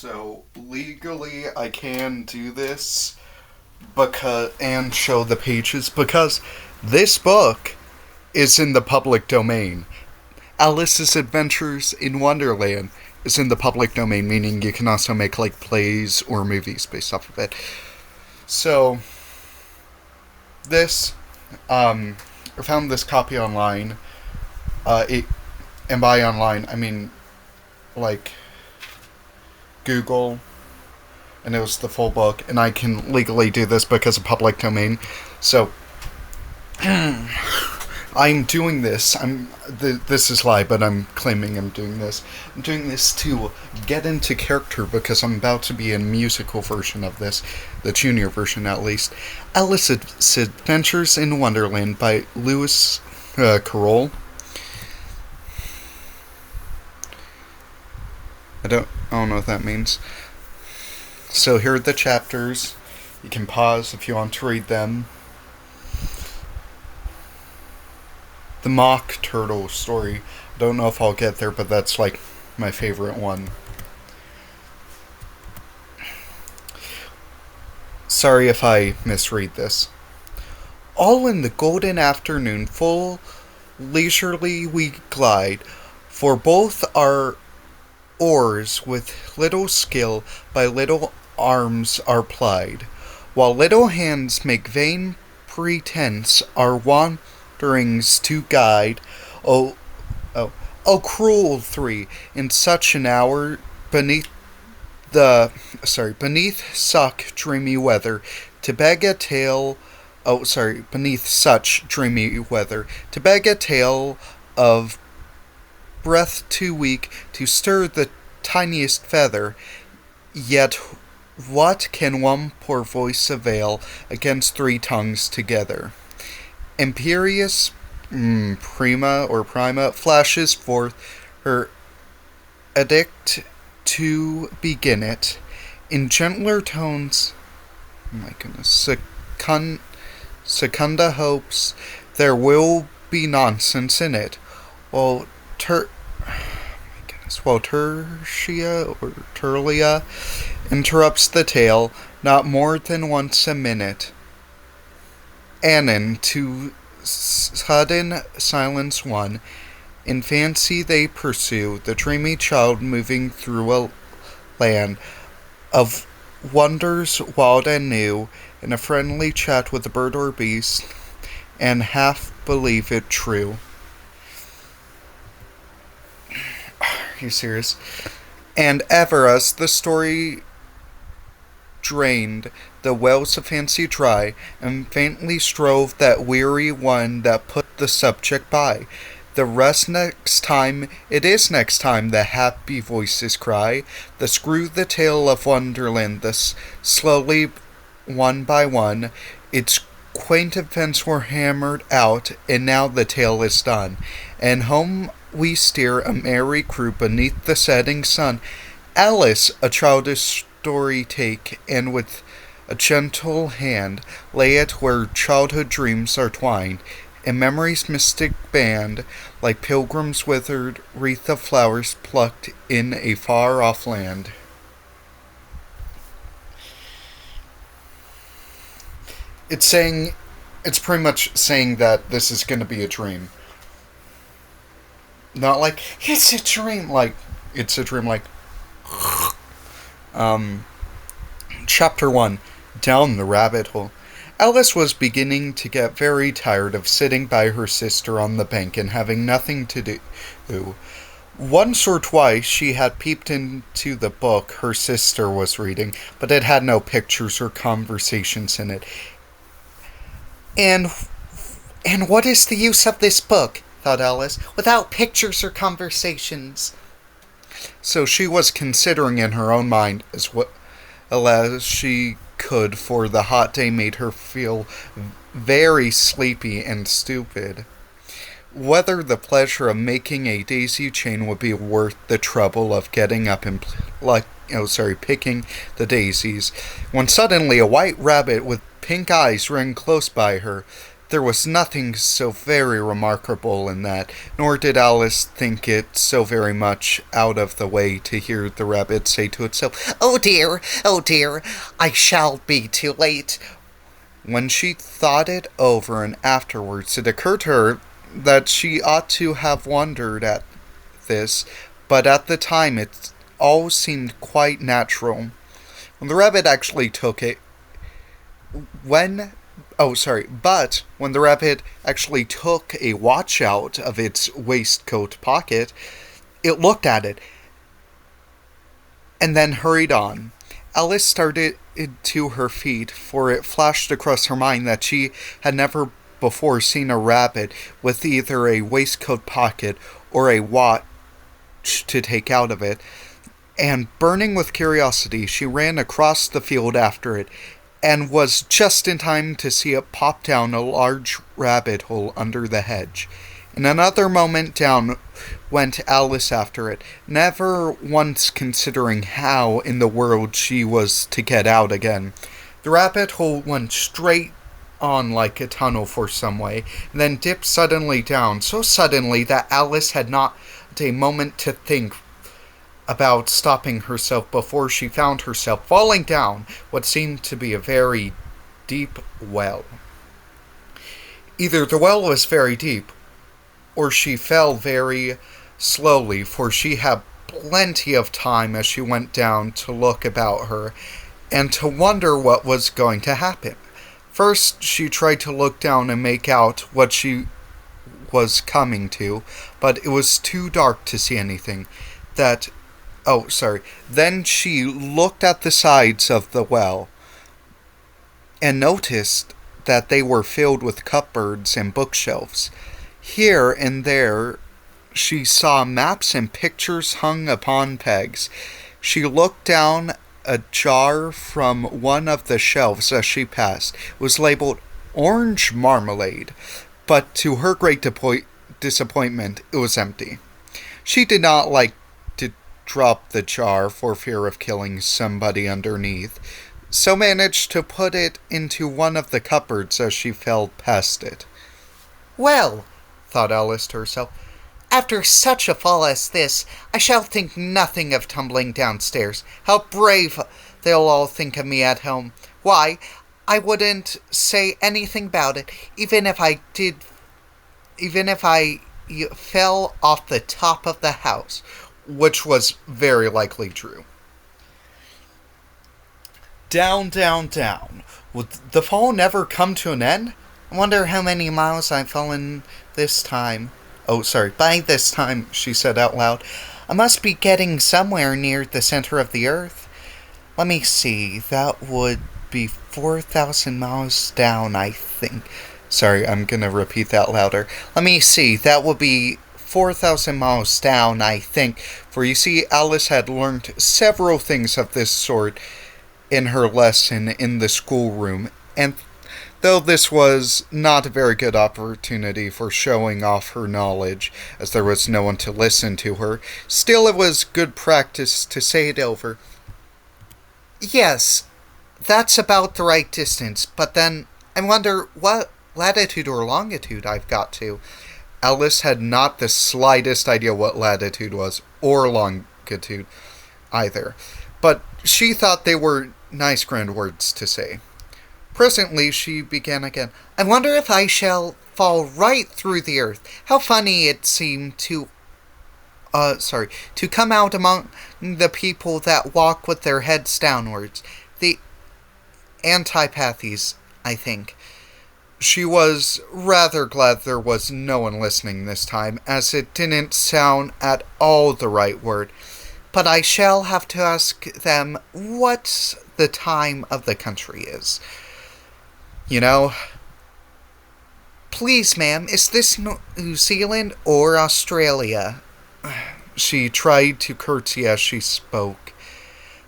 So legally, I can do this and show the pages because this book is in the public domain. Alice's Adventures in Wonderland is in the public domain, meaning you can also make like plays or movies based off of it. So this, I found this copy online. And by online, I mean like Google, and it was the full book, and I can legally do this because of public domain. So I'm doing this. This is live, but I'm claiming I'm doing this. I'm doing this to get into character because I'm about to be a musical version of this, the junior version at least. Alice's Adventures in Wonderland by Lewis Carroll. I don't know what that means. So here are the chapters. You can pause if you want to read them. The Mock Turtle story. I don't know if I'll get there, but that's like my favorite one. Sorry if I misread this. All in the golden afternoon, full leisurely we glide, for both our oars with little skill by little arms are plied, while little hands make vain pretense our wanderings to guide. Oh, cruel three, in such an hour beneath such dreamy weather, to beg a tale. Beneath such dreamy weather, to beg a tale of breath too weak to stir the tiniest feather, yet what can one poor voice avail against three tongues together? Imperious prima flashes forth her edict to begin it, in gentler tones. Oh my goodness, Secunda hopes there will be nonsense in it, while Tertia interrupts the tale not more than once a minute. Anon to sudden silence won, in fancy they pursue the dreamy child moving through a land of wonders wild and new, in a friendly chat with a bird or beast, and half believe it true. Are you serious? And ever as the story drained the wells of fancy dry, and faintly strove that weary one that put the subject by, the rest next time, it is next time, the happy voices cry, the screw the tale of Wonderland, thus slowly, one by one, its quaint events were hammered out, and now the tale is done, and home we steer a merry crew beneath the setting sun. Alice a childish story take, and with a gentle hand lay it where childhood dreams are twined, in memory's mystic band, like pilgrims withered wreath of flowers plucked in a far-off land. It's pretty much saying that this is going to be a dream. Not like, it's a dream, like, it's a dream, like, Chapter 1, Down the Rabbit Hole. Alice was beginning to get very tired of sitting by her sister on the bank and having nothing to do. Once or twice she had peeped into the book her sister was reading, but it had no pictures or conversations in it. And what is the use of this book, thought Alice, without pictures or conversations? So she was considering in her own mind as well as she could, for the hot day made her feel very sleepy and stupid, whether the pleasure of making a daisy chain would be worth the trouble of getting up and picking the daisies, when suddenly a white rabbit with pink eyes ran close by her. there was nothing so very remarkable in that, nor did Alice think it so very much out of the way to hear the rabbit say to itself, oh dear, I shall be too late. When she thought it over and afterwards, it occurred to her that she ought to have wondered at this, but at the time it all seemed quite natural. When the rabbit actually took it, but when the rabbit actually took a watch out of its waistcoat pocket, it looked at it and then hurried on. Alice started to her feet, for it flashed across her mind that she had never before seen a rabbit with either a waistcoat pocket or a watch to take out of it, and burning with curiosity, she ran across the field after it, and was just in time to see it pop down a large rabbit hole under the hedge. In another moment down went Alice after it, never once considering how in the world she was to get out again. The rabbit hole went straight on like a tunnel for some way, and then dipped suddenly down, so suddenly that Alice had not a moment to think about stopping herself before she found herself falling down what seemed to be a very deep well. Either the well was very deep, or she fell very slowly, for she had plenty of time as she went down to look about her and to wonder what was going to happen. First, she tried to look down and make out what she was coming to, but it was too dark to see anything. Then she looked at the sides of the well and noticed that they were filled with cupboards and bookshelves. Here and there she saw maps and pictures hung upon pegs. She looked down a jar from one of the shelves as she passed. It was labeled orange marmalade, but to her great disappointment, it was empty. She did not like to drop the jar for fear of killing somebody underneath, so managed to put it into one of the cupboards as she fell past it. Well, thought Alice to herself, after such a fall as this, I shall think nothing of tumbling downstairs. How brave they'll all think of me at home. Why, I wouldn't say anything about it, even if I fell off the top of the house, which was very likely true. Down, down, down. Would the fall never come to an end? I wonder how many miles I've fallen this time. By this time, she said out loud. I must be getting somewhere near the center of the earth. Let me see, that would be 4,000 miles down, I think. Sorry, I'm gonna repeat that louder. Let me see, that would be 4,000 miles down, I think. For you see, Alice had learned several things of this sort in her lesson in the schoolroom, and though this was not a very good opportunity for showing off her knowledge, as there was no one to listen to her, still it was good practice to say it over. Yes, that's about the right distance, but then I wonder what latitude or longitude I've got to. Alice had not the slightest idea what latitude was, or longitude either, but she thought they were nice grand words to say. Presently she began again. I wonder if I shall fall right through the earth. How funny it seemed to come out among the people that walk with their heads downwards. The antipathies, I think. She was rather glad there was no one listening this time, as it didn't sound at all the right word. But I shall have to ask them what the time of the country is. You know, please, ma'am, is this New Zealand or Australia? She tried to curtsy as she spoke.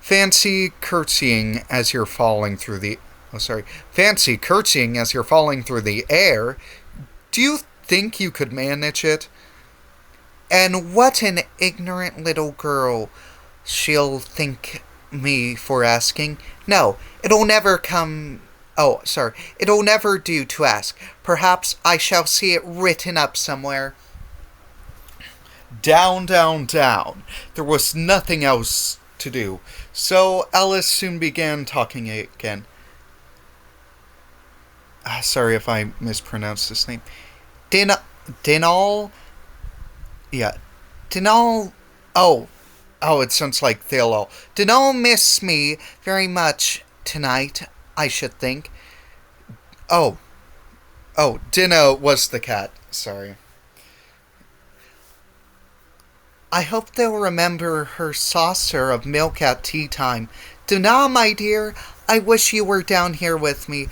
Fancy curtsying as you're falling through the air. Do you think you could manage it? And what an ignorant little girl she'll think me for asking. No, it'll never come Oh, sorry. It'll never do to ask. Perhaps I shall see it written up somewhere. Down, down, down. There was nothing else to do, so Alice soon began talking again. Sorry if I mispronounced this name. Dinal? Yeah. Dinal. Oh, it sounds like they'll all. Dinal miss me very much tonight, I should think. Oh. Oh, Dinah was the cat. Sorry. I hope they'll remember her saucer of milk at tea time. Dinah, my dear, I wish you were down here with me.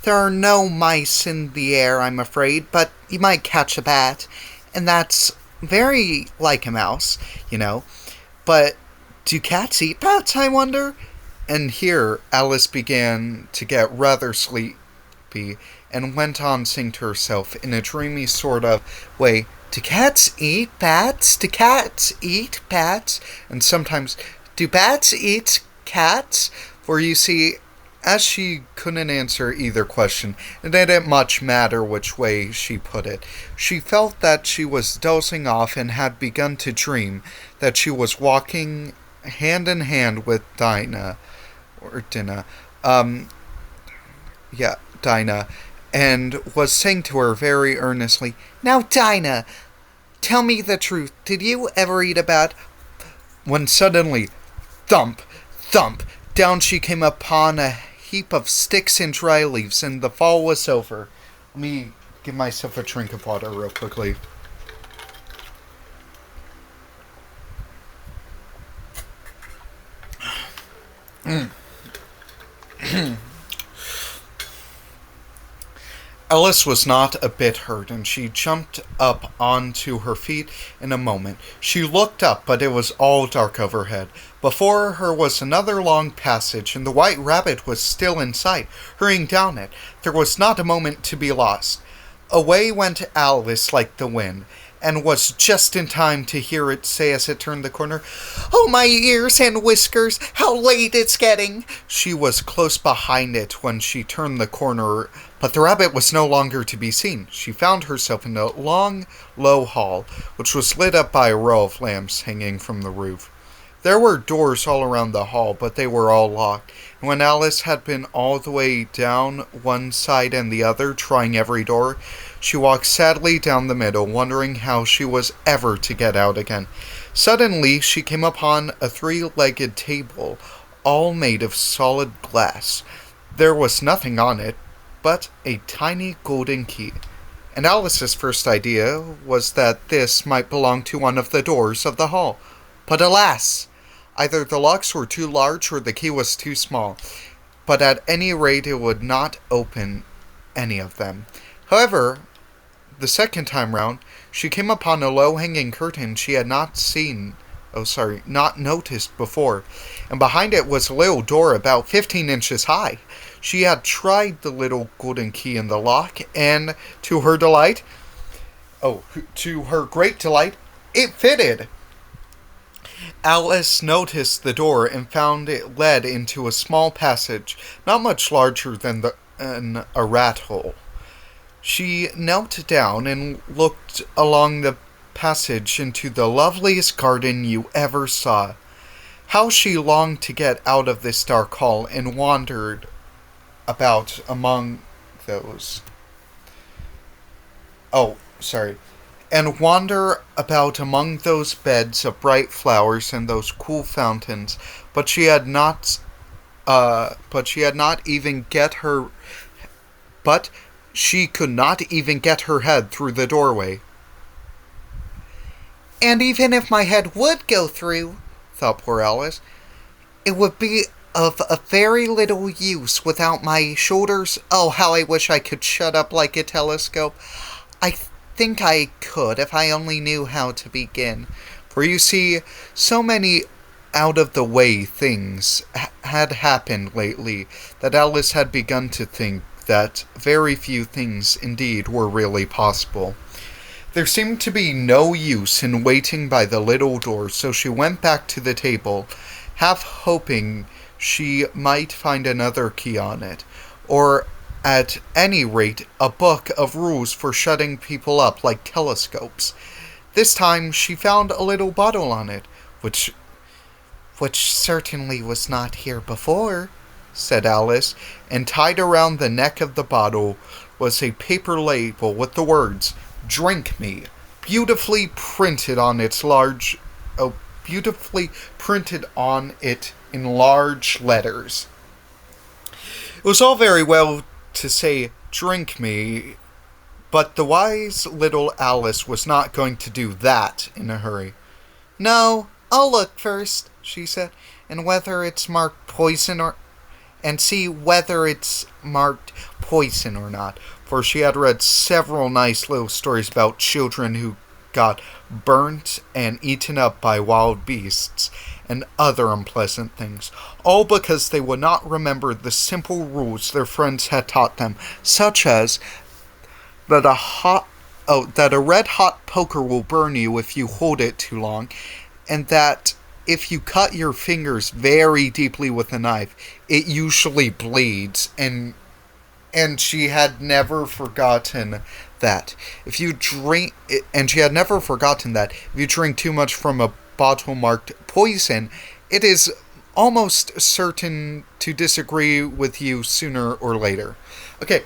There are no mice in the air, I'm afraid, but you might catch a bat. And that's very like a mouse, you know. But do cats eat bats, I wonder? And here Alice began to get rather sleepy and went on singing to herself in a dreamy sort of way. Do cats eat bats? Do cats eat bats? And sometimes, do bats eat cats? For you see, as she couldn't answer either question, it didn't much matter which way she put it. She felt that she was dozing off and had begun to dream that she was walking hand in hand with Dinah, Dinah, and was saying to her very earnestly, Now, Dinah, tell me the truth. Did you ever eat a bat? When suddenly, thump, thump, down she came upon a heap of sticks and dry leaves, and the fall was over. Let me give myself a drink of water real quickly. Alice was not a bit hurt, and she jumped up onto her feet in a moment. She looked up, but it was all dark overhead. Before her was another long passage, and the white rabbit was still in sight, hurrying down it. There was not a moment to be lost. Away went Alice like the wind, and was just in time to hear it say as it turned the corner, Oh, my ears and whiskers, how late it's getting! She was close behind it when she turned the corner, but the rabbit was no longer to be seen. She found herself in a long, low hall, which was lit up by a row of lamps hanging from the roof. There were doors all around the hall, but they were all locked, and when Alice had been all the way down one side and the other, trying every door, she walked sadly down the middle, wondering how she was ever to get out again. Suddenly, she came upon a three-legged table, all made of solid glass. There was nothing on it but a tiny golden key, and Alice's first idea was that this might belong to one of the doors of the hall. But alas! Either the locks were too large or the key was too small, but at any rate it would not open any of them. However, the second time round, she came upon a low-hanging curtain she had not noticed before, and behind it was a little door about 15 inches high. She had tried the little golden key in the lock, and to her great delight, it fitted. Alice noticed the door and found it led into a small passage, not much larger than a rat hole. She knelt down and looked along the passage into the loveliest garden you ever saw. How she longed to get out of this dark hall and wandered about among those. And wander about among those beds of bright flowers and those cool fountains, but she had not even get her but she could not even get her head through the doorway. And even if my head would go through, thought poor Alice, it would be of a very little use without my shoulders. Oh, how I wish I could shut up like a telescope. I think I could if I only knew how to begin. For you see, so many out-of-the-way things had happened lately that Alice had begun to think that very few things indeed were really possible. There seemed to be no use in waiting by the little door, so she went back to the table, half hoping she might find another key on it, or at any rate, a book of rules for shutting people up like telescopes. This time she found a little bottle on it, which certainly was not here before, said Alice, and tied around the neck of the bottle was a paper label with the words, "Drink me," beautifully printed on it in large letters. It was all very well to say, "Drink me," but the wise little Alice was not going to do that in a hurry. "No, I'll look first," she said, and see whether it's marked poison or not, for she had read several nice little stories about children who got burnt and eaten up by wild beasts and other unpleasant things, all because they would not remember the simple rules their friends had taught them, such as that a red-hot poker will burn you if you hold it too long, and that if you cut your fingers very deeply with a knife, it usually bleeds, and she had never forgotten that. If you drink too much from a bottle marked poison, it is almost certain to disagree with you sooner or later. Okay,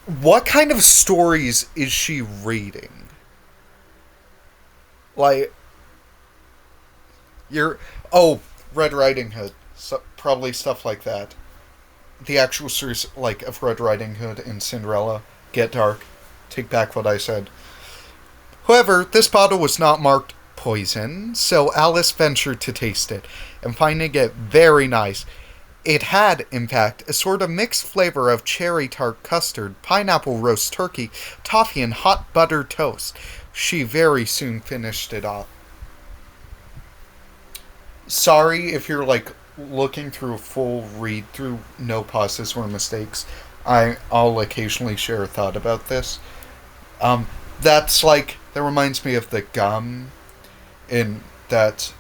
what kind of stories is she reading? Like, Red Riding Hood. So, probably stuff like that. The actual stories, like, of Red Riding Hood and Cinderella get dark. Take back what I said. However, this bottle was not marked poison, so Alice ventured to taste it, and finding it very nice. It had, in fact, a sort of mixed flavor of cherry tart custard, pineapple roast turkey, toffee, and hot buttered toast. She very soon finished it off. Sorry if you're, like, looking through a full read-through, no pauses or mistakes. I'll occasionally share a thought about this. That reminds me of the gum in that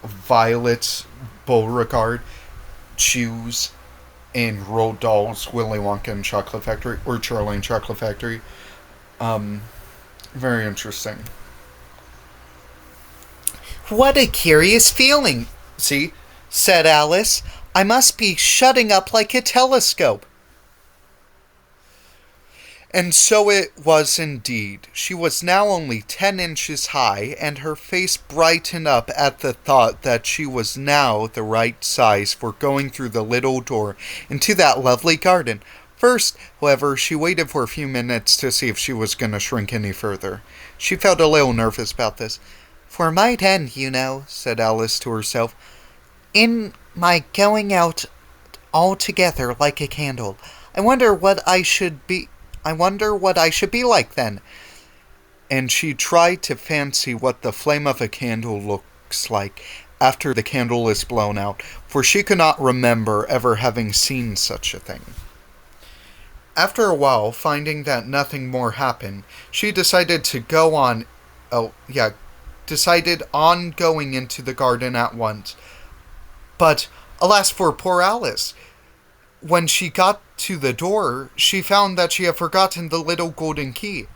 Violet Beauregard chews in Roald Dahl's Willy Wonka and Chocolate Factory, or Charlie and Chocolate Factory. Very interesting. "What a curious feeling," See? said Alice. "I must be shutting up like a telescope." And so it was indeed. She was now only 10 inches high, and her face brightened up at the thought that she was now the right size for going through the little door into that lovely garden. First, however, she waited for a few minutes to see if she was going to shrink any further. She felt a little nervous about this. "For might end, you know," said Alice to herself, "in my going out altogether like a candle. I wonder what I should be like then." And she tried to fancy what the flame of a candle looks like after the candle is blown out, for she could not remember ever having seen such a thing. After a while, finding that nothing more happened, she decided on going into the garden at once. But, alas for poor Alice! When she got to the door, she found that she had forgotten the little golden key.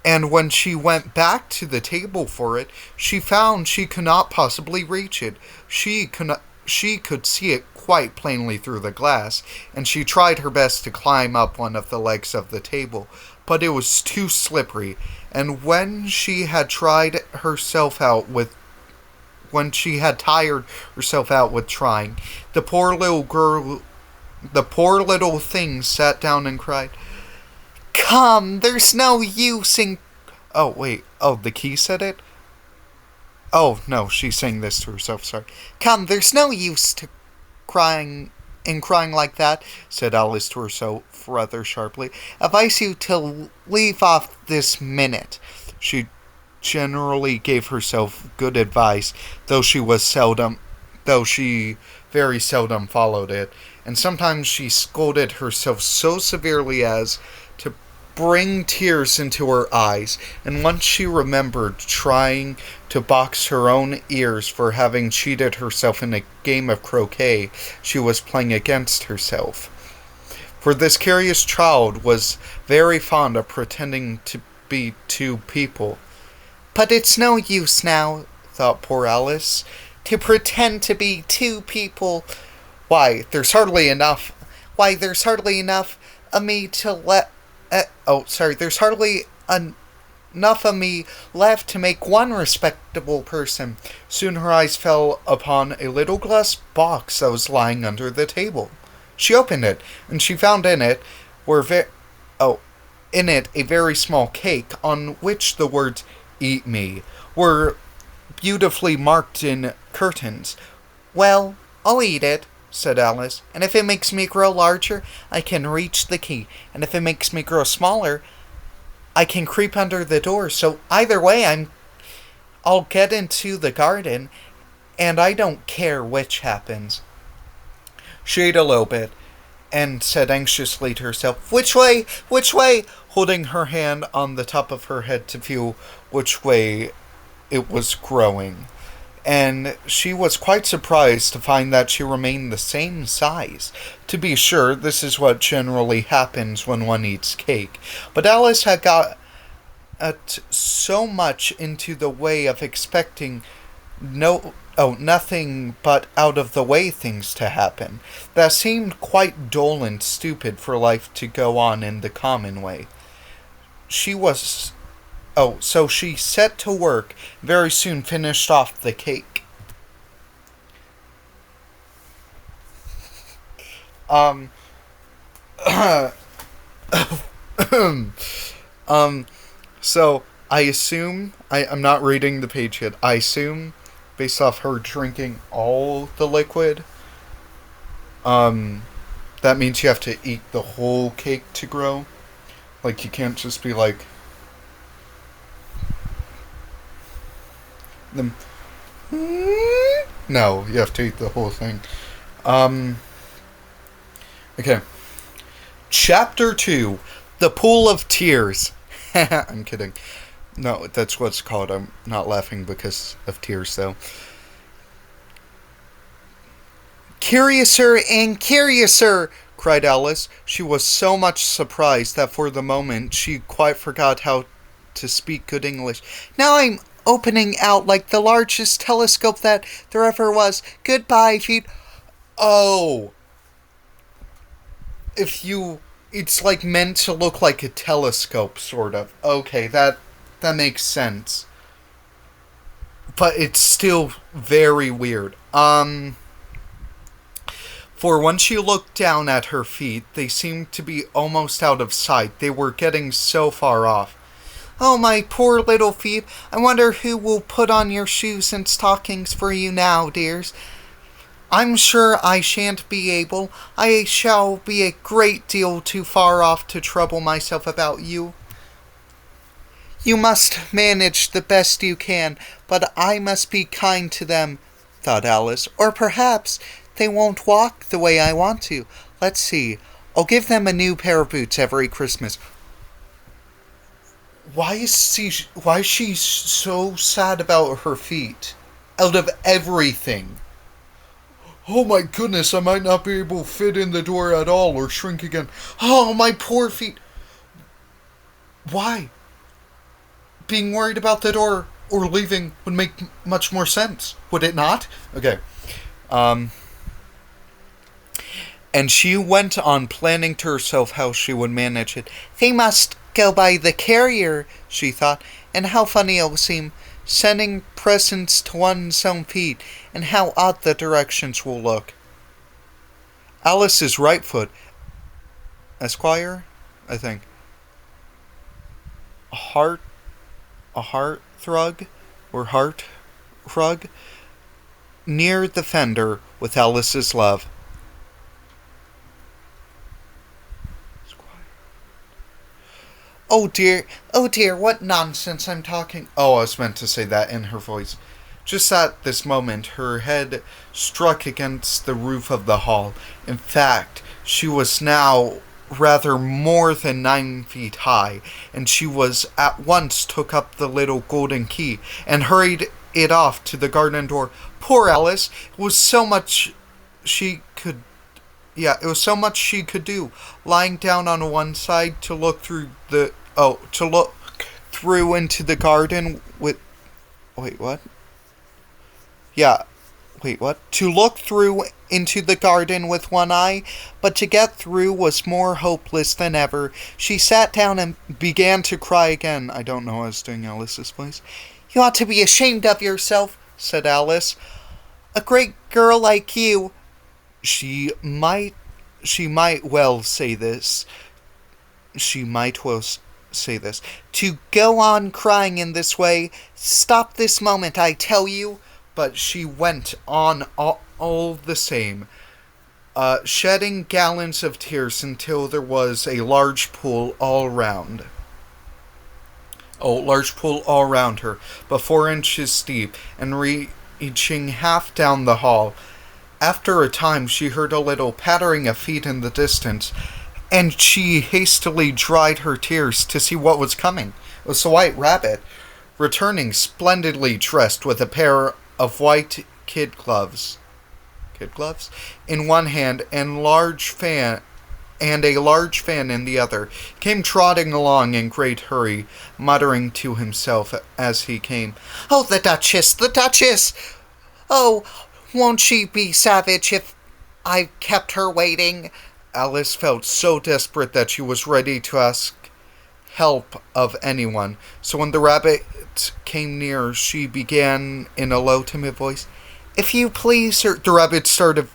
And when she went back to the table for it, she found she could not possibly reach it. She could see it quite plainly through the glass, and she tried her best to climb up one of the legs of the table, but it was too slippery, and when she had tired herself out with trying, the poor little thing sat down and cried, "Come, there's no use in..." the key said it? Oh, no, she sang this to herself, sorry. "Come, there's no use to crying like that," said Alice to herself rather sharply. "Advise you to leave off this minute." She generally gave herself good advice, though she very seldom followed it, and sometimes she scolded herself so severely as to bring tears into her eyes, and once she remembered trying to box her own ears for having cheated herself in a game of croquet she was playing against herself. for this curious child was very fond of pretending to be two people. But it's no use now, thought poor Alice, to pretend to be two people. Why, there's hardly enough. There's hardly enough of me to let. There's hardly enough of me left to make one respectable person. Soon her eyes fell upon a little glass box that was lying under the table. She opened it, and she found in it a very small cake on which the words "Eat me" were beautifully marked in curtains. Well, I'll eat it, said Alice, and if it makes me grow larger, I can reach the key, and if it makes me grow smaller, I can creep under the door. So either way, I'll get into the garden, and I don't care which happens. She ate a little bit, and said anxiously to herself, "Which way? Which way?" holding her hand on the top of her head to feel which way it was growing. And she was quite surprised to find that she remained the same size. To be sure, this is what generally happens when one eats cake. But Alice had got so much into the way of expecting nothing but out-of-the-way things to happen, that seemed quite dull and stupid for life to go on in the common way. So she set to work, very soon finished off the cake. So I assume, I'm not reading the page yet, I assume, based off her drinking all the liquid, that means you have to eat the whole cake to grow. Like, you can't just be like, no, you have to eat the whole thing. Okay. Chapter 2, The Pool of Tears. I'm kidding. No, that's what it's called. I'm not laughing because of tears, though. "Curiouser and curiouser!" cried Alice. She was so much surprised that for the moment she quite forgot how to speak good English. "Now I'm opening out like the largest telescope that there ever was. Goodbye, feet." Oh! It's like meant to look like a telescope, sort of. Okay, that makes sense. But it's still very weird. For when she looked down at her feet, they seemed to be almost out of sight. They were getting so far off. "Oh, my poor little feet. I wonder who will put on your shoes and stockings for you now, dears. I'm sure I shan't be able. I shall be a great deal too far off to trouble myself about you. You must manage the best you can, but I must be kind to them," thought Alice, "or perhaps they won't walk the way I want to. Let's see. I'll give them a new pair of boots every Christmas." Why is she so sad about her feet? Out of everything. Oh my goodness, I might not be able to fit in the door at all or shrink again. Oh, my poor feet. Why? Being worried about the door or leaving would make much more sense, would it not? Okay. And she went on planning to herself how she would manage it. "They must go by the carrier," she thought, "and how funny it will seem, sending presents to one's own feet, and how odd the directions will look." Alice's right foot, Esquire, I think. A heart rug, near the fender with Alice's love. Oh dear, what nonsense I'm talking. Oh, I was meant to say that in her voice. Just at this moment, her head struck against the roof of the hall. In fact, she was now rather more than 9 feet high, and she at once took up the little golden key and hurried it off to the garden door. Poor Alice! It was so much she could yeah, it was so much she could do. Lying down on one side to look to look through into the garden with, wait, what? Yeah, wait, what? To look through into the garden with one eye, but to get through was more hopeless than ever. She sat down and began to cry again. I don't know how I was doing Alice's voice. You ought to be ashamed of yourself, said Alice. A great girl like you. She might well say this. She might well say this. To go on crying in this way. Stop this moment, I tell you. But she went on all the same, shedding gallons of tears until there was a large pool all round. Large pool all round her, but 4 inches deep, and reaching half down the hall. After a time she heard a little pattering of feet in the distance, and she hastily dried her tears to see what was coming. It was the White Rabbit, returning splendidly dressed with a pair of white kid gloves in one hand and a large fan in the other. He came trotting along in great hurry, muttering to himself as he came, "Oh, the Duchess, the Duchess! Oh, won't she be savage if I've kept her waiting?" Alice felt so desperate that she was ready to ask help of anyone. So when the rabbit came near, she began in a low, timid voice, "If you please, sir." The rabbit started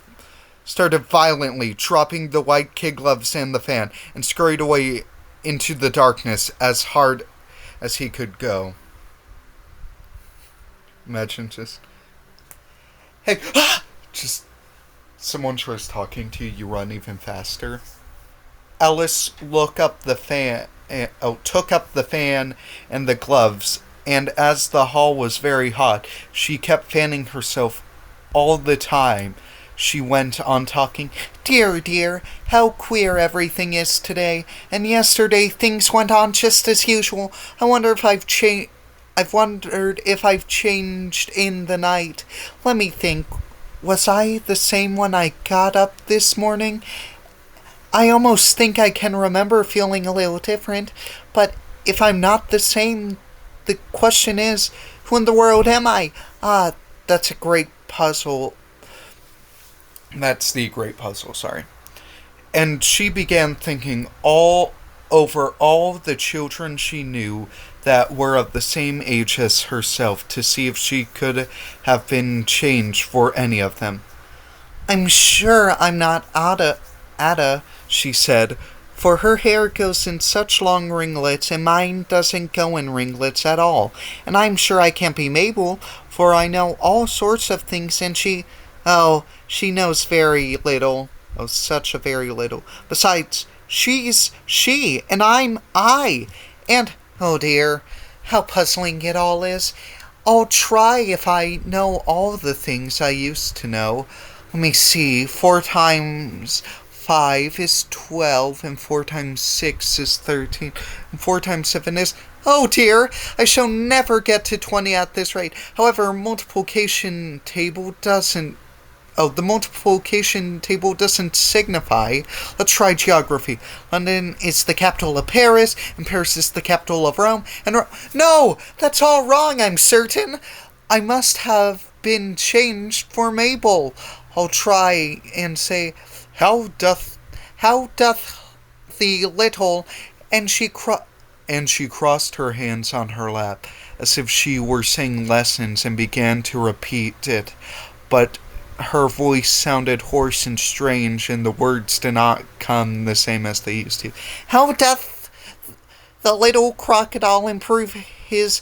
violently, dropping the white kid gloves and the fan, and scurried away into the darkness as hard as he could go. Imagine just, hey, just someone tries talking to you, you run even faster. Alice took up the fan and the gloves, and as the hall was very hot, she kept fanning herself all the time. She went on talking, "Dear, dear, how queer everything is today. And yesterday things went on just as usual. I wonder if I've wondered if I've changed in the night. Let me think. Was I the same when I got up this morning? I almost think I can remember feeling a little different. But if I'm not the same, the question is, who in the world am I? Ah, that's a great puzzle." That's the great puzzle, sorry. And she began thinking all over all the children she knew that were of the same age as herself, to see if she could have been changed for any of them. "I'm sure I'm not Ada," she said, "for her hair goes in such long ringlets, and mine doesn't go in ringlets at all. And I'm sure I can't be Mabel, for I know all sorts of things, and she knows very little. Oh, such a very little. Besides, she's she, and I'm I. And, oh dear, how puzzling it all is. I'll try if I know all the things I used to know. Let me see, 4 times 5 is 12, and 4 times 6 is 13, and 4 times 7 is... Oh dear, I shall never get to 20 at this rate. However, the multiplication table doesn't signify. Let's try geography. London is the capital of Paris, and Paris is the capital of Rome, and No! That's all wrong, I'm certain. I must have been changed for Mabel. I'll try and say, how doth the little... And she crossed her hands on her lap, as if she were saying lessons, and began to repeat it. But her voice sounded hoarse and strange, and the words did not come the same as they used to. How doth the little crocodile improve his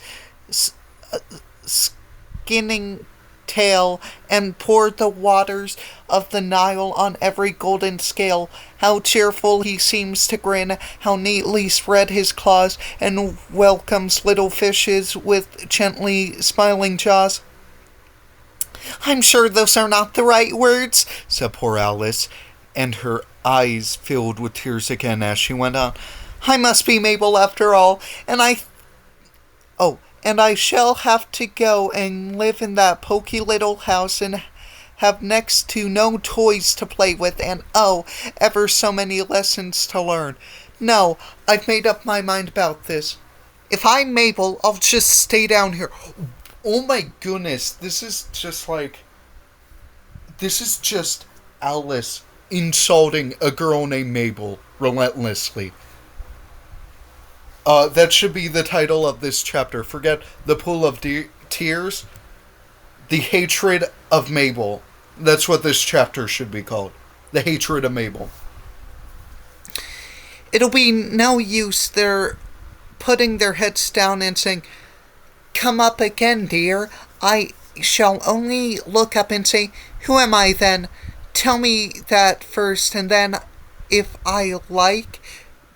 skinning tail, and pour the waters of the Nile on every golden scale? How cheerful he seems to grin, how neatly spread his claws, and welcomes little fishes with gently smiling jaws. I'm sure those are not the right words, said poor Alice, and her eyes filled with tears again as she went on. I must be Mabel after all, and I shall have to go and live in that poky little house and have next to no toys to play with, and oh, ever so many lessons to learn. No, I've made up my mind about this. If I'm Mabel, I'll just stay down here. Oh my goodness, this is just Alice insulting a girl named Mabel relentlessly. That should be the title of this chapter. Forget the pool of tears. The hatred of Mabel. That's what this chapter should be called. The hatred of Mabel. It'll be no use they're putting their heads down and saying, "Come up again, dear." I shall only look up and say, "Who am I then? Tell me that first, and then, if I like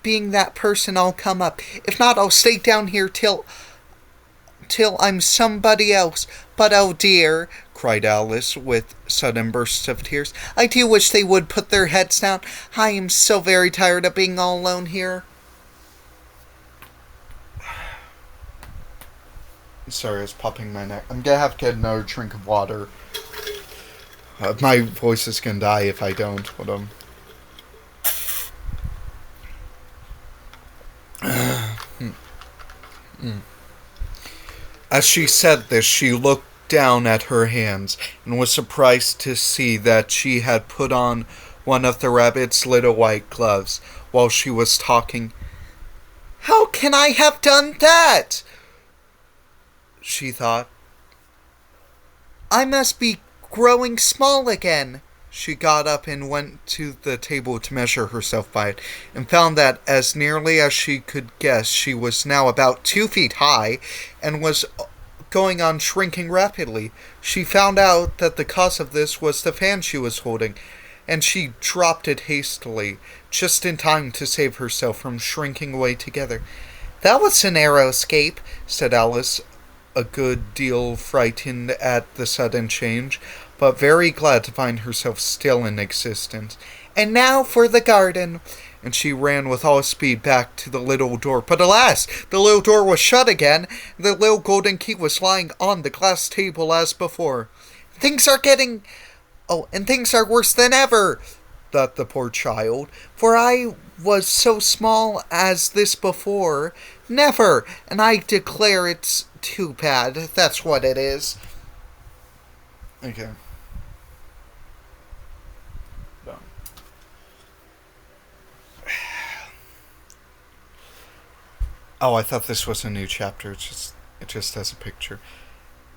being that person, I'll come up. If not, I'll stay down here till I'm somebody else. But oh dear," cried Alice with sudden bursts of tears, "I do wish they would put their heads down. I am so very tired of being all alone here." Sorry, I was popping my neck. I'm gonna have to get another drink of water. My voice is gonna die if I don't, but As she said this, she looked down at her hands and was surprised to see that she had put on one of the rabbit's little white gloves while she was talking. "How can I have done that?" she thought. "I must be growing small again." She got up and went to the table to measure herself by it, and found that, as nearly as she could guess, she was now about 2 feet high, and was going on shrinking rapidly. She found out that the cause of this was the fan she was holding, and she dropped it hastily, just in time to save herself from shrinking away together. "That was a narrow escape," said Alice, a good deal frightened at the sudden change, but very glad to find herself still in existence. "And now for the garden." And she ran with all speed back to the little door. But alas, the little door was shut again. The little golden key was lying on the glass table as before. Things are worse than ever," thought the poor child. "For I was so small as this before. Never. And I declare it's too bad. That's what it is." Okay. Oh, I thought this was a new chapter. It just has a picture.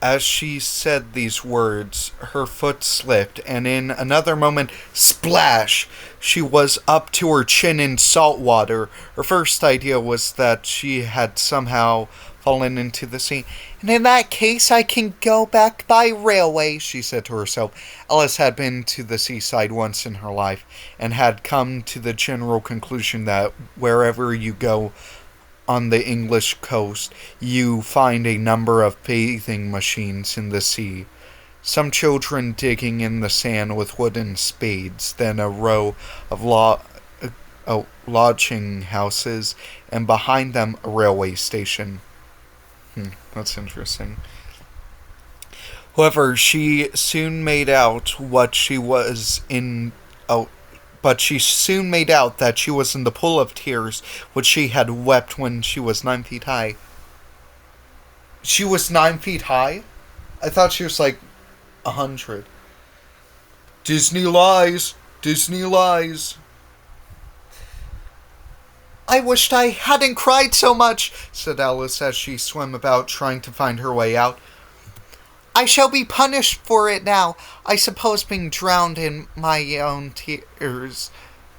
As she said these words, her foot slipped, and in another moment, splash! She was up to her chin in salt water. Her first idea was that she had somehow fallen into the sea. "And in that case, I can go back by railway," she said to herself. Alice had been to the seaside once in her life, and had come to the general conclusion that wherever you go on the English coast, you find a number of bathing machines in the sea. Some children digging in the sand with wooden spades, then a row of lodging houses, and behind them a railway station. That's interesting. However, she soon made out that she was in the pool of tears which she had wept when she was 9 feet high. She was 9 feet high? I thought she was like 100. Disney lies. Disney lies. "I wished I hadn't cried so much," said Alice as she swam about trying to find her way out. "I shall be punished for it now. I suppose being drowned in my own tears.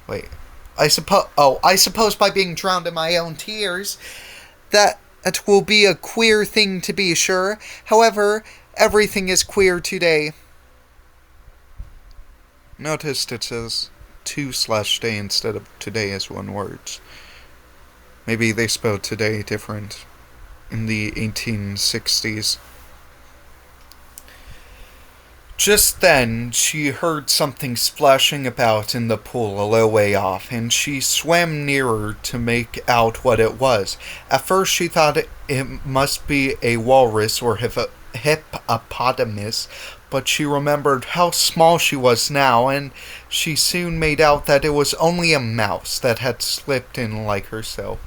I suppose by being drowned in my own tears. That will be a queer thing to be sure. However, everything is queer today." Noticed it says to/day instead of today as one word. Maybe they spelled today different in the 1860s. Just then, she heard something splashing about in the pool a little way off, and she swam nearer to make out what it was. At first, she thought it must be a walrus or hippopotamus, but she remembered how small she was now, and she soon made out that it was only a mouse that had slipped in like herself.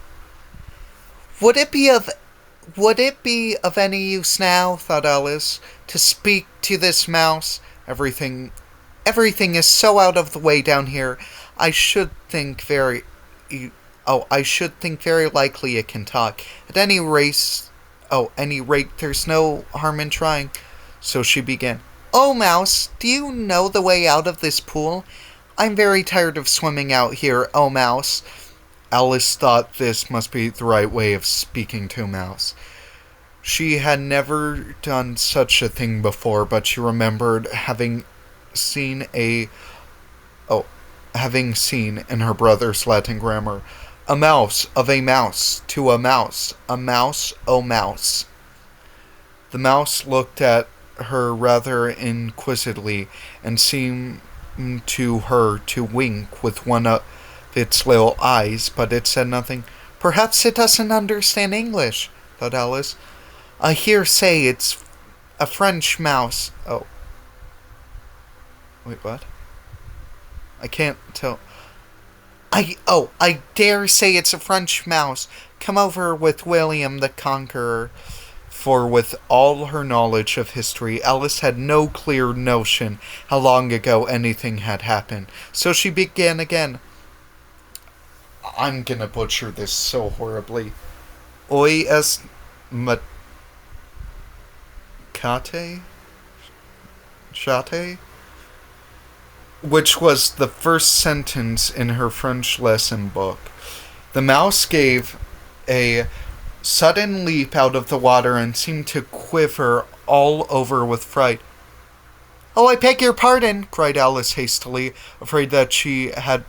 Would it be of any use now, thought Alice, to speak to this mouse? Everything is so out of the way down here. I should think very likely it can talk. At any rate, there's no harm in trying. So she began. Oh, Mouse, do you know the way out of this pool? I'm very tired of swimming out here, oh, Mouse. Alice thought this must be the right way of speaking to a mouse. She had never done such a thing before, but she remembered having seen in her brother's Latin grammar, a mouse of a mouse to a mouse, oh mouse. The mouse looked at her rather inquisitively and seemed to her to wink with one of its little eyes, but it said nothing. Perhaps it doesn't understand English, thought Alice. I hear say it's a French mouse. Oh. Wait, what? I can't tell. I dare say it's a French mouse. Come over with William the Conqueror. For with all her knowledge of history, Alice had no clear notion how long ago anything had happened. So she began again. I'm gonna butcher this so horribly. Oi es Chate? Which was the first sentence in her French lesson book. The mouse gave a sudden leap out of the water and seemed to quiver all over with fright. Oh, I beg your pardon, cried Alice hastily, afraid that she had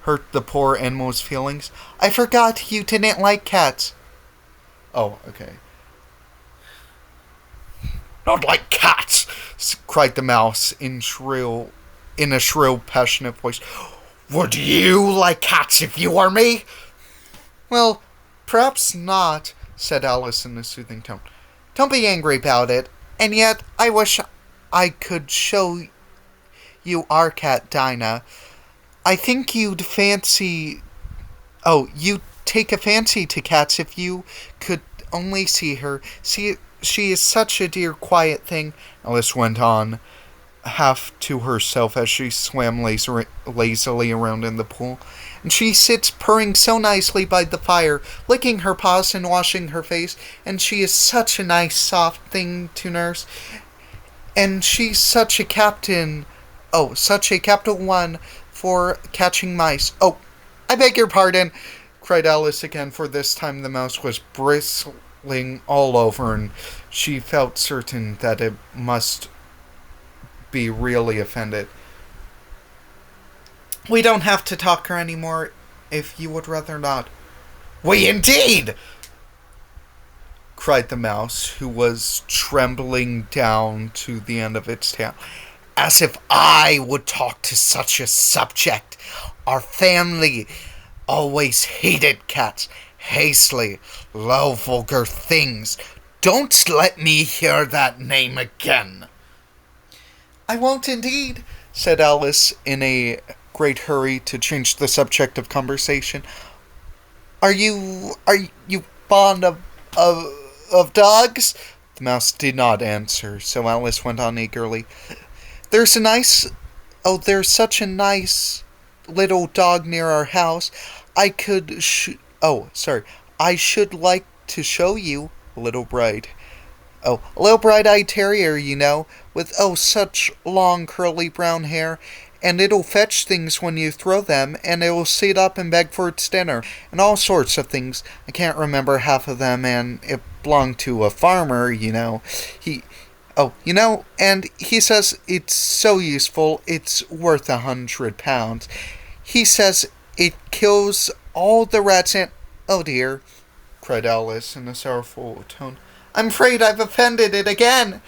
hurt the poor animal's feelings. I forgot you didn't like cats. Oh, okay. Not like cats, cried the mouse in a shrill, passionate voice. Would you like cats if you were me? Well, perhaps not, said Alice in a soothing tone. Don't be angry about it. And yet, I wish I could show you our cat, Dinah. I think you'd take a fancy to cats if you could only see her. She is such a dear, quiet thing, Alice went on, half to herself as she swam lazily around in the pool. And she sits purring so nicely by the fire, licking her paws and washing her face, and she is such a nice, soft thing to nurse. And she's such a captain one for catching mice. Oh, I beg your pardon, cried Alice again, for this time the mouse was bristling all over, and she felt certain that it must be really offended. We don't have to talk her any more, if you would rather not. We indeed! Cried the mouse, who was trembling down to the end of its tail. As if I would talk to such a subject. Our family always hated cats. Hastily, low, vulgar things. Don't let me hear that name again. I won't indeed, said Alice in a great hurry to change the subject of conversation. Are you fond of dogs? The mouse did not answer, so Alice went on eagerly. There's such a nice little dog near our house. I should like to show you. A little bright-eyed terrier, you know, with such long curly brown hair, and it'll fetch things when you throw them, and it'll sit up and beg for its dinner, and all sorts of things. I can't remember half of them, and it belonged to a farmer, you know. And he says it's so useful, it's worth £100. He says it kills all the rats and... Oh dear, cried Alice in a sorrowful tone. I'm afraid I've offended it again.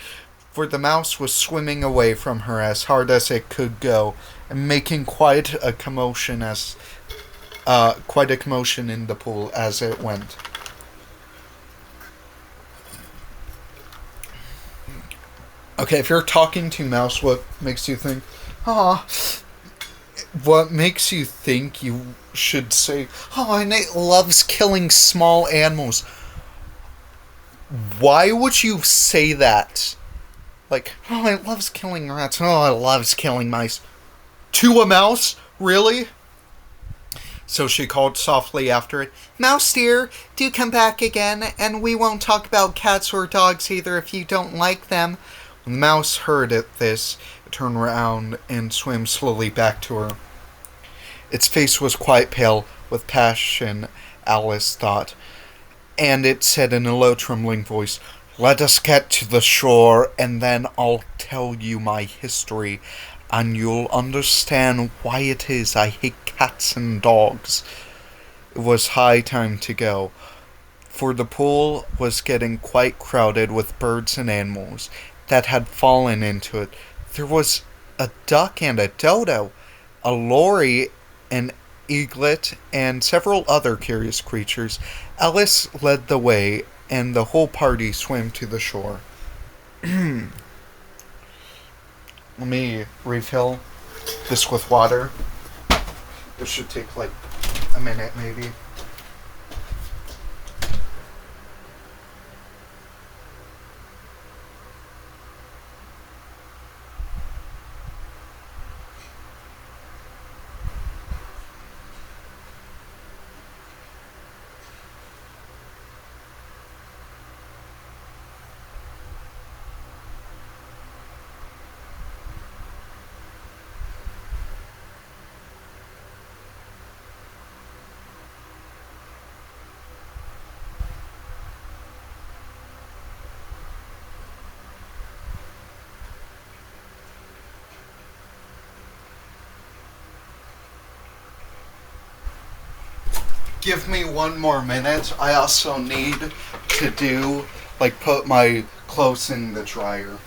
For the mouse was swimming away from her as hard as it could go, and making quite a commotion in the pool as it went. Okay, if you're talking to Mouse, what makes you think, ah, what makes you think you should say, Oh, and it loves killing small animals. why would you say that? Like, oh, it loves killing rats. Oh, it loves killing mice. To a mouse? Really? So she called softly after it. Mouse dear, do come back again, and we won't talk about cats or dogs either if you don't like them. When the mouse heard this, it turned around and swam slowly back to her. Its face was quite pale with passion, Alice thought, and it said in a low, trembling voice, "Let us get to the shore, and then I'll tell you my history, and you'll understand why it is I hate cats and dogs." It was high time to go, for the pool was getting quite crowded with birds and animals that had fallen into it. There was a duck and a dodo, a lory, an eaglet, and several other curious creatures. Alice led the way, and the whole party swam to the shore. Let me refill this with water. This should take like a minute, maybe. Give me one more minute. I also need to put my clothes in the dryer.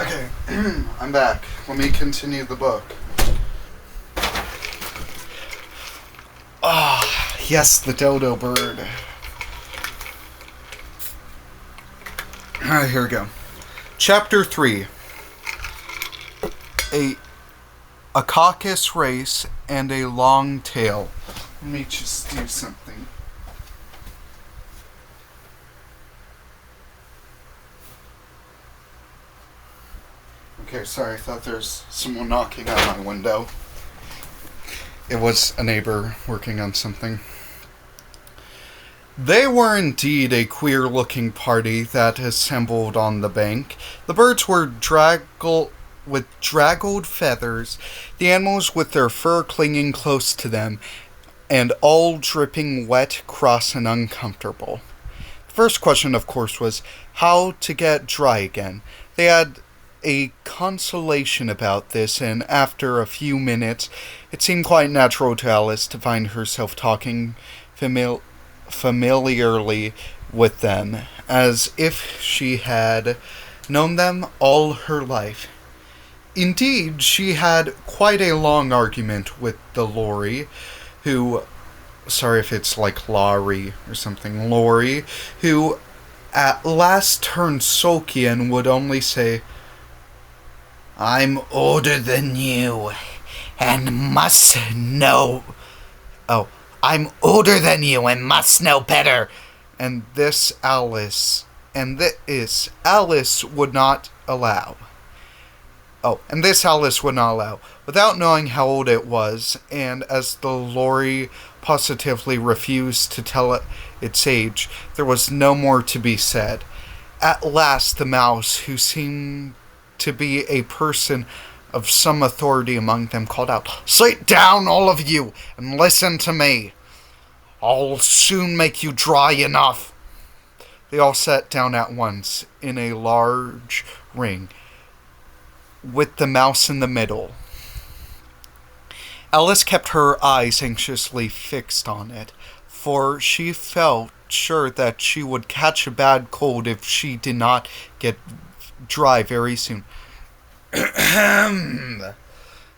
Okay, I'm back. Let me continue the book. Ah, yes, the dodo bird. Alright, here we go. Chapter 3. A caucus race and a long tail. Let me just do something. Okay, sorry, I thought there's someone knocking on my window. It was a neighbor working on something. They were indeed a queer-looking party that assembled on the bank. The birds were with draggled feathers, the animals with their fur clinging close to them, and all dripping wet, cross, and uncomfortable. The first question, of course, was how to get dry again. They had a consolation about this, and after a few minutes, it seemed quite natural to Alice to find herself talking familiarly with them, as if she had known them all her life. Indeed, she had quite a long argument with the Lori, who, sorry if it's like Laurie or something, Lori, who at last turned sulky and would only say, I'm older than you and must know. Oh, I'm older than you and must know better. And this Alice would not allow. And this Alice would not allow. Without knowing how old it was, and as the lorry positively refused to tell it its age, there was no more to be said. At last the mouse, who seemed to be a person of some authority among them, called out, "Sit down, all of you, and listen to me. I'll soon make you dry enough." They all sat down at once in a large ring, with the mouse in the middle. Alice kept her eyes anxiously fixed on it, for she felt sure that she would catch a bad cold if she did not get dry very soon.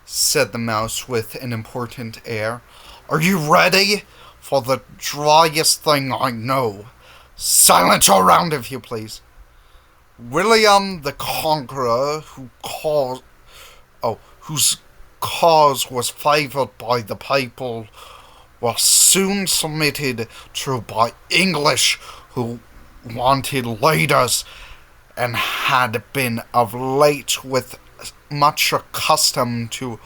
Said the mouse with an important air. "Are you ready for the driest thing I know? Silence all round, if you please. William the Conqueror, whose cause was favoured by the people, was soon submitted to by English, who wanted leaders, and had been of late with much accustomed to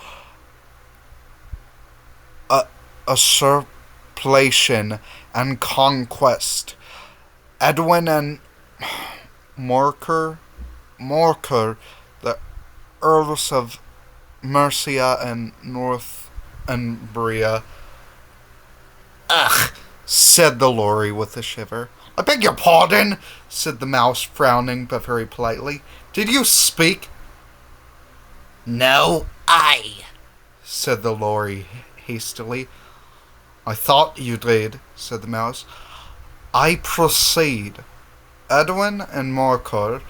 usurpation and conquest. Edwin and Morcar, the Earls of Mercia and Northumbria." "Ugh," said the lorry with a shiver. "I beg your pardon," said the mouse, frowning but very politely. "Did you speak?" "No, I," said the lorry hastily. "I thought you did," said the mouse. "I proceed. Edwin and Morcar,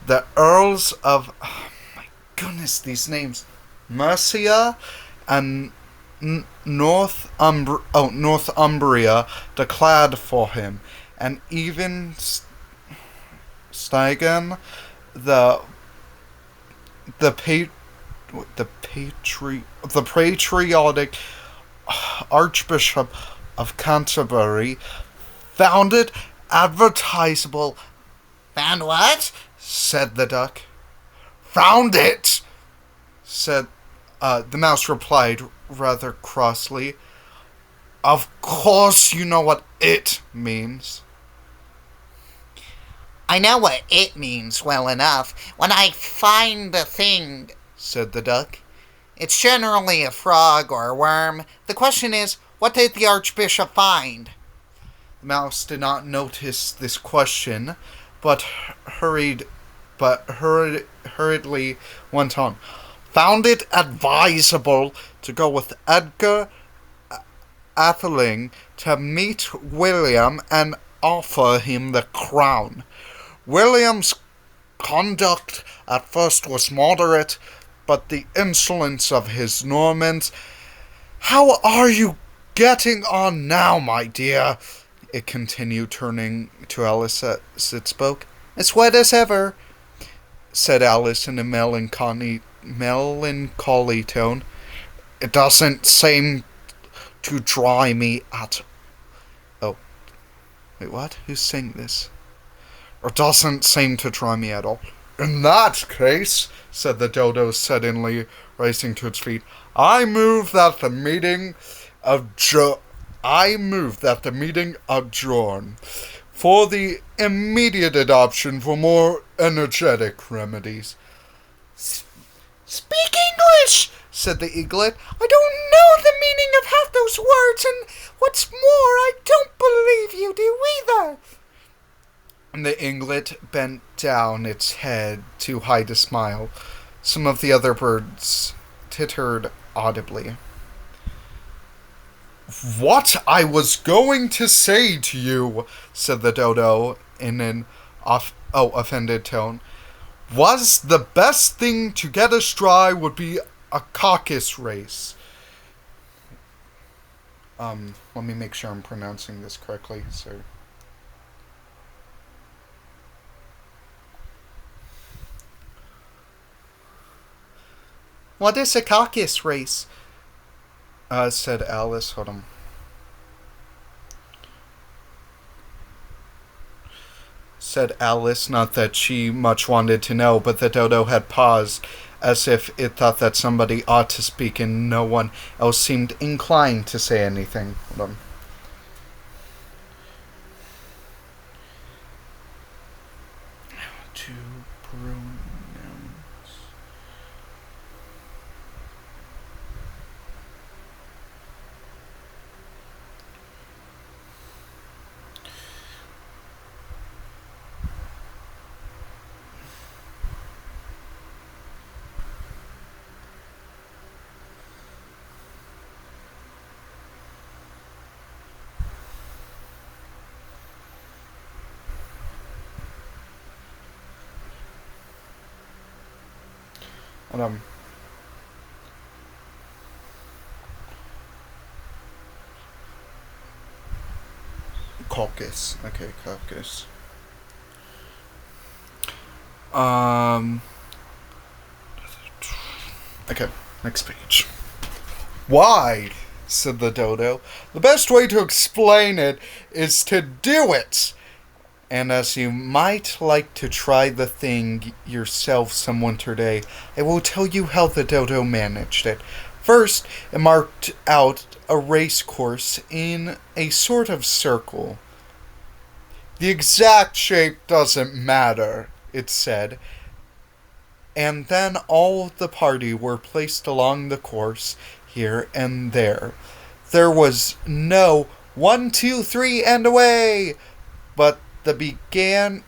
the Earls of... Oh, my goodness, these names. Mercia and Northumbria declared for him, and even Steigen, the patriotic Archbishop of Canterbury, found it advertisable." "Found what?" said the duck. "Found it," said the mouse replied rather crossly. "Of course you know what it means." "I know what it means well enough. When I find a thing," said the duck, "it's generally a frog or a worm. The question is, what did the Archbishop find?" The mouse did not notice this question, but hurriedly went on. "Found it advisable to go with Edgar Atheling to meet William and offer him the crown. William's conduct at first was moderate, but the insolence of his Normans... How are you getting on now, my dear?" it continued, turning to Alice as it spoke. "As wet as ever," said Alice in a melancholy tone. "It doesn't seem to dry me at..." Oh, wait, what? Who's saying this? "It doesn't seem to dry me at all." "In that case," said the dodo suddenly, rising to its feet, I move that the meeting adjourn for the immediate adoption for more energetic remedies." "Speak English," said the eaglet. "I don't know the meaning of half those words, and what's more, I don't believe you do either." And the eaglet bent down its head to hide a smile. Some of the other birds tittered audibly. "What I was going to say to you," said the dodo in an offended tone, "was the best thing to get us dry would be a caucus race." Let me make sure I'm pronouncing this correctly, sir. What is a caucus race? Said Alice. Hold on. Said Alice, not that she much wanted to know, but the dodo had paused, as if it thought that somebody ought to speak, and no one else seemed inclined to say anything. Hold on. To pronounce. Hold on. Caucus. Okay, caucus. Okay, next page. Why? Said the dodo. The best way to explain it is to do it. And as you might like to try the thing yourself some winter day, I will tell you how the dodo managed it. First, it marked out a race course in a sort of circle. The exact shape doesn't matter, it said. And then all of the party were placed along the course, here and there. There was no 1, 2, 3, and away! But they began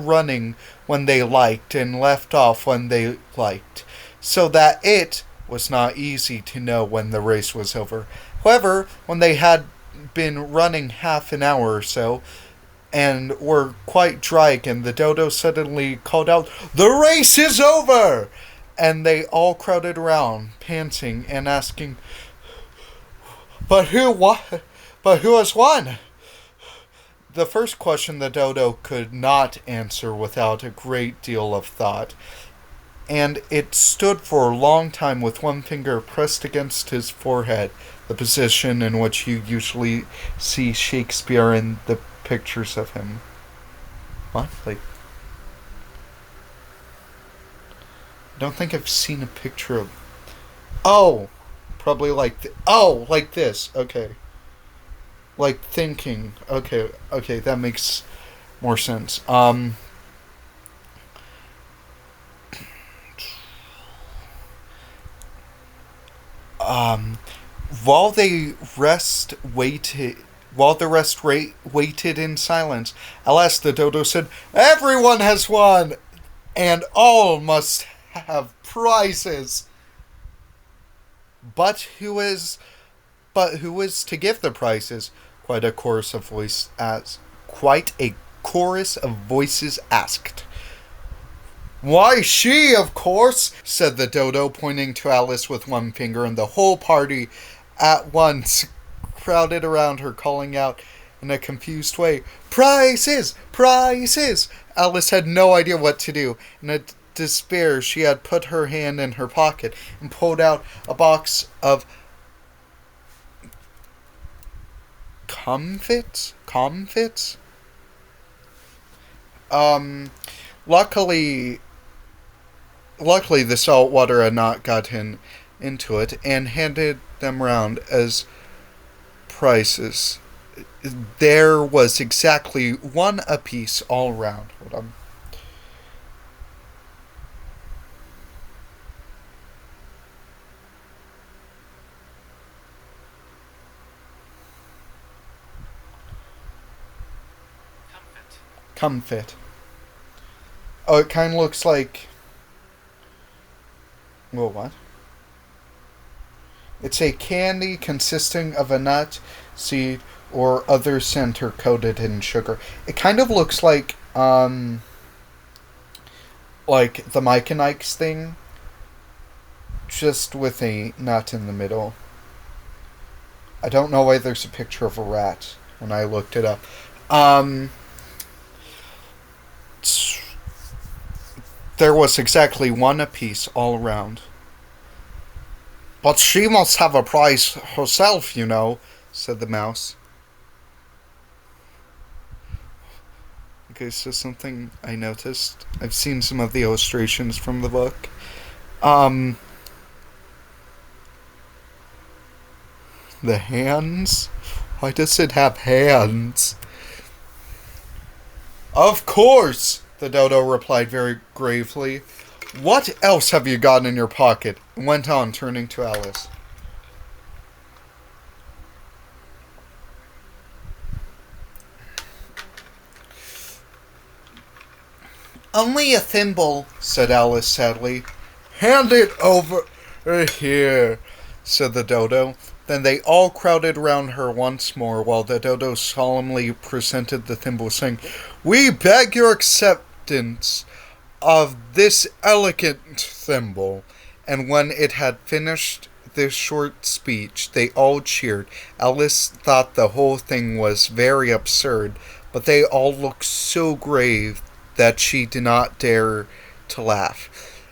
running when they liked and left off when they liked, so that it was not easy to know when the race was over. However, when they had been running half an hour or so, and were quite dry again, the dodo suddenly called out, "The race is over!" And they all crowded around, panting and asking, But who has won?" The first question the dodo could not answer without a great deal of thought, and it stood for a long time with one finger pressed against his forehead, the position in which you usually see Shakespeare in the pictures of him. What? Like, I don't think I've seen a picture of. Oh, probably like this. Okay. Like thinking. Okay, that makes more sense. While they rest waited while the rest waited in silence, at last the dodo said, "Everyone has won, and all must have prizes." But who is to give the prizes? Quite a chorus of voices asked. "Why, she, of course," said the dodo, pointing to Alice with one finger, and the whole party at once crowded around her, calling out in a confused way, "Prizes! Prizes!" Alice had no idea what to do. In a despair, she had put her hand in her pocket and pulled out a box of comfits? Luckily, the salt water had not gotten into it, and handed them round as prizes. There was exactly one apiece all round. Hold on. Comfit. Oh, it kind of looks like. Well, what? It's a candy consisting of a nut, seed, or other center coated in sugar. It kind of looks like the Mike and Ike's thing, just with a nut in the middle. I don't know why there's a picture of a rat when I looked it up. There was exactly one apiece all around. But she must have a prize herself, you know, said the mouse. Okay, so something I noticed. I've seen some of the illustrations from the book. The hands? Why does it have hands? Of course, the dodo replied very gravely. What else have you got in your pocket? And went on, turning to Alice. Only a thimble, said Alice sadly. Hand it over here, said the dodo. Then they all crowded round her once more while the dodo solemnly presented the thimble, saying, We beg your acceptance of this elegant thimble. And when it had finished this short speech, they all cheered. Alice thought the whole thing was very absurd, but they all looked so grave that she did not dare to laugh.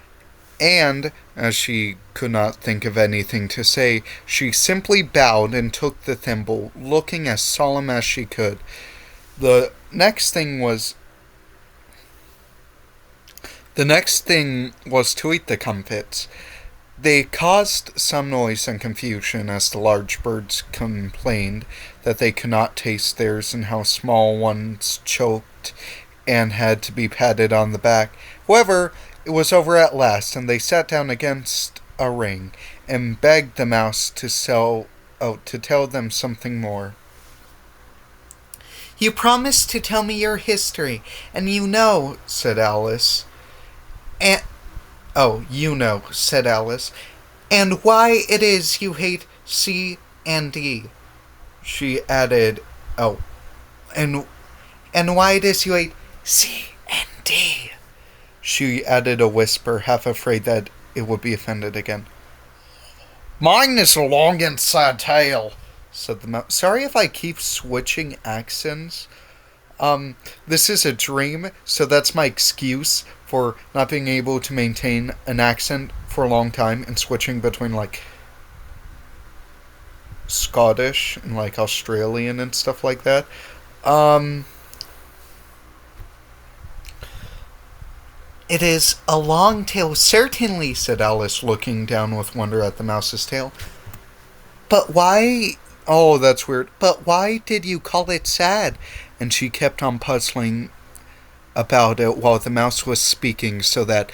And, as she could not think of anything to say, she simply bowed and took the thimble, looking as solemn as she could. The next thing was to eat the comfits. They caused some noise and confusion as the large birds complained that they could not taste theirs and how small ones choked and had to be patted on the back. However, it was over at last, and they sat down against a ring and begged the mouse to tell them something more. You promised to tell me your history, and you know, said Alice. Said Alice. And why it is you hate C and D. She added, and why it is you hate C and D. She added a whisper, half afraid that it would be offended again. Mine is a long and sad tale, said the mouse. Sorry if I keep switching accents. This is a dream, so that's my excuse for not being able to maintain an accent for a long time and switching between, Scottish and, Australian and stuff like that. It is a long tale, certainly, said Alice, looking down with wonder at the mouse's tail. But why... Oh, that's weird. But why did you call it sad? And she kept on puzzling about it while the mouse was speaking, so that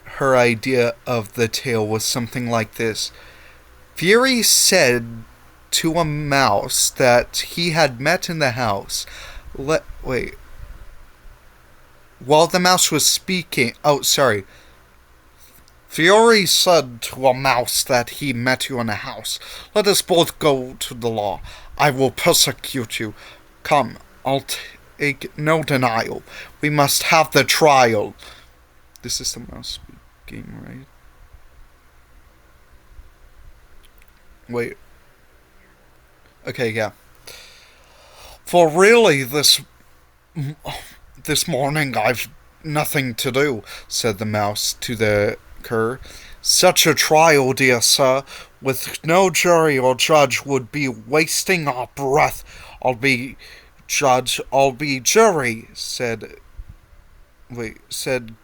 her idea of the tale was something like this. Fury said to a mouse that he had met in the house. While the mouse was speaking... Oh, sorry. Fury said to a mouse that he met you in a house. Let us both go to the law. I will persecute you. Come, I'll take no denial. We must have the trial. This is the mouse speaking, right? Wait. Okay, yeah. For really, this morning I've nothing to do, said the mouse to the cur. Such a trial, dear sir, with no jury or judge would be wasting our breath. I'll be judge, I'll be jury, said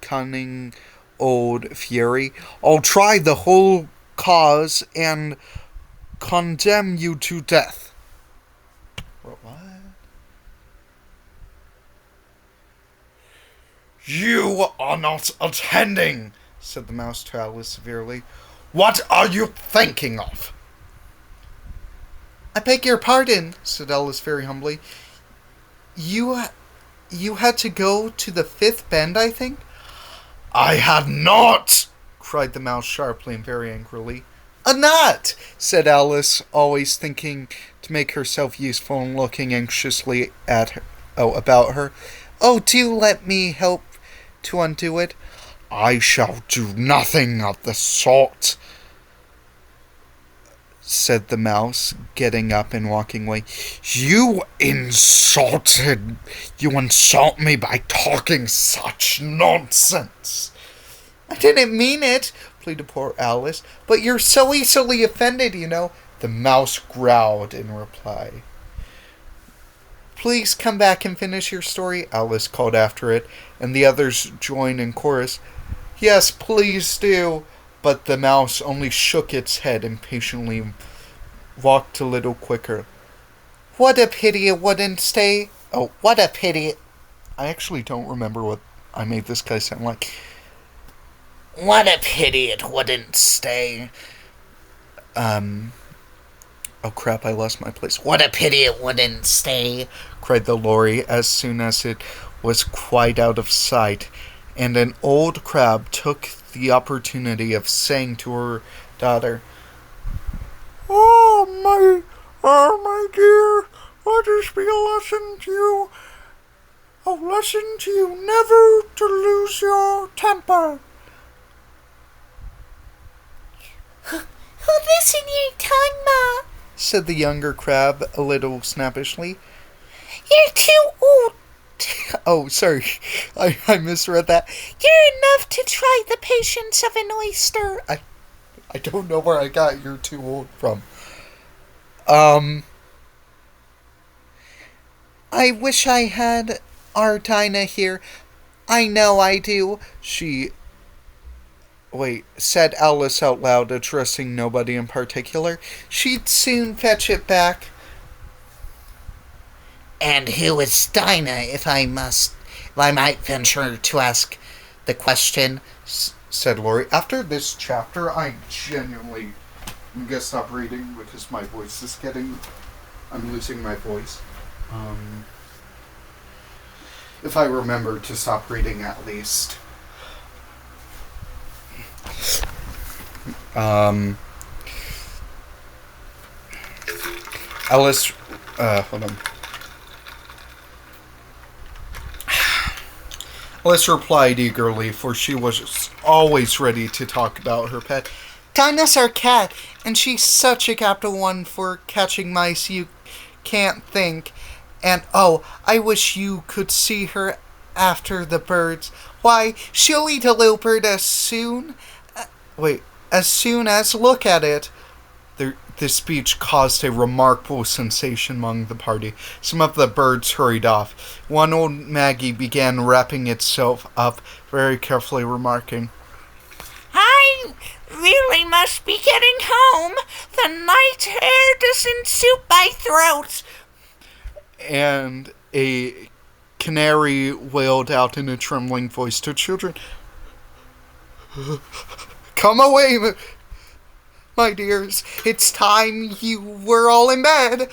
cunning old Fury. I'll try the whole cause and condemn you to death. What? You are not attending, said the mouse to Alice severely. What are you thinking of? I beg your pardon, said Alice very humbly. You had to go to the fifth bend, I think? I had not, cried the mouse sharply and very angrily. Not, said Alice, always thinking to make herself useful and looking anxiously about her. Oh, do let me help to undo it. I shall do nothing of the sort, said the mouse, getting up and walking away. You insult me by talking such nonsense. I didn't mean it, pleaded poor Alice, but you're so easily offended, you know. The mouse growled in reply. Please come back and finish your story, Alice called after it, and the others joined in chorus. Yes, please do. But the mouse only shook its head impatiently, walked a little quicker. What a pity it wouldn't stay. Oh, what a pity. I actually don't remember what I made this guy sound like. What a pity it wouldn't stay. Oh crap, I lost my place. What a pity it wouldn't stay, cried the lorry as soon as it was quite out of sight, and an old crab took the opportunity of saying to her daughter, Oh, my dear, let this be a lesson to you. A lesson to you never to lose your temper. Oh, listen your tongue, Ma, said the younger crab a little snappishly. You're too old. Oh, sorry, I misread that. You're enough to try the patience of an oyster. I don't know where I got you're too old from. I wish I had our Dinah here. I know I do, said Alice out loud, addressing nobody in particular. She'd soon fetch it back. And who is Dinah, if I might venture to ask the question? Said Laurie. After this chapter, I'm gonna stop reading because my voice is I'm losing my voice. If I remember to stop reading at least. Alice, hold on. Alice replied eagerly, for she was always ready to talk about her pet. Dinah's our cat, and she's such a capital one for catching mice you can't think. And, I wish you could see her after the birds. Why, she'll eat a little bird as soon as look at it. This speech caused a remarkable sensation among the party. Some of the birds hurried off. One old Maggie began wrapping itself up very carefully, remarking, I really must be getting home. The night air doesn't suit my throat. And a canary wailed out in a trembling voice to children, Come away, my dears. It's time you were all in bed.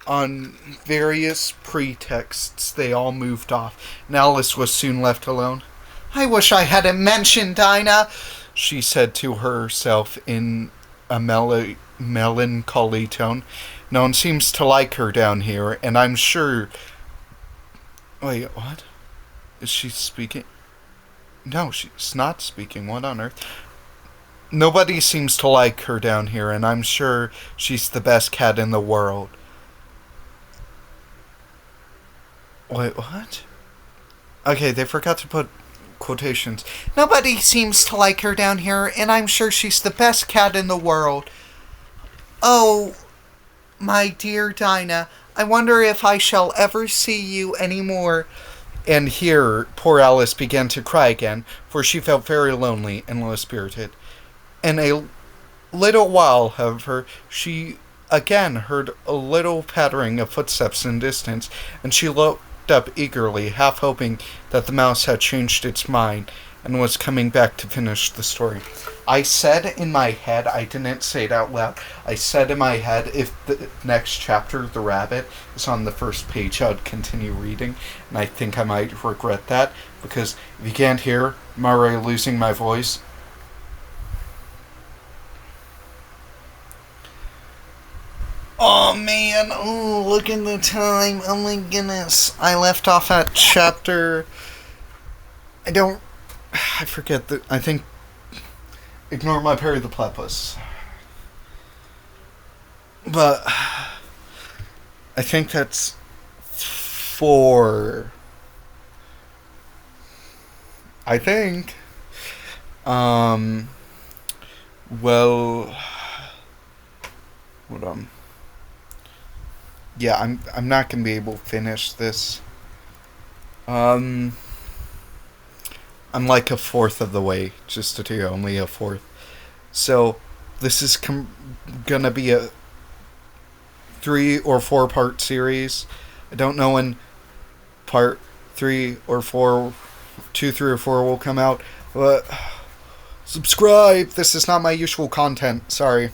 On various pretexts, they all moved off, and Alice was soon left alone. I wish I hadn't mentioned Dinah, she said to herself in a melancholy tone. No one seems to like her down here, and I'm sure... Wait, what? Is she speaking? No, she's not speaking. What on earth? Nobody seems to like her down here, and I'm sure she's the best cat in the world. Wait, what? Okay, they forgot to put quotations. Nobody seems to like her down here, and I'm sure she's the best cat in the world. Oh, my dear Dinah, I wonder if I shall ever see you any more. And here, poor Alice began to cry again, for she felt very lonely and low-spirited. In a little while, however, she again heard a little pattering of footsteps in the distance, and she looked up eagerly, half hoping that the mouse had changed its mind and was coming back to finish the story. I said in my head, I didn't say it out loud, I said in my head, if the next chapter, the rabbit, is on the first page, I would continue reading, and I think I might regret that, because if you can't hear, I'm already losing my voice. Oh man, look at the time, oh my goodness. I left off at chapter... I forget I think... Ignore my Perry the Platypus. But... I think that's 4. I think. Um, well, hold on. Yeah, I'm not gonna be able to finish this. Um, I'm like a fourth of the way, just to tell you, only a fourth. So, this is gonna be a 3 or 4 part series. I don't know when part 3 or 4, 2, 3, or 4 will come out, but subscribe. This is not my usual content. Sorry.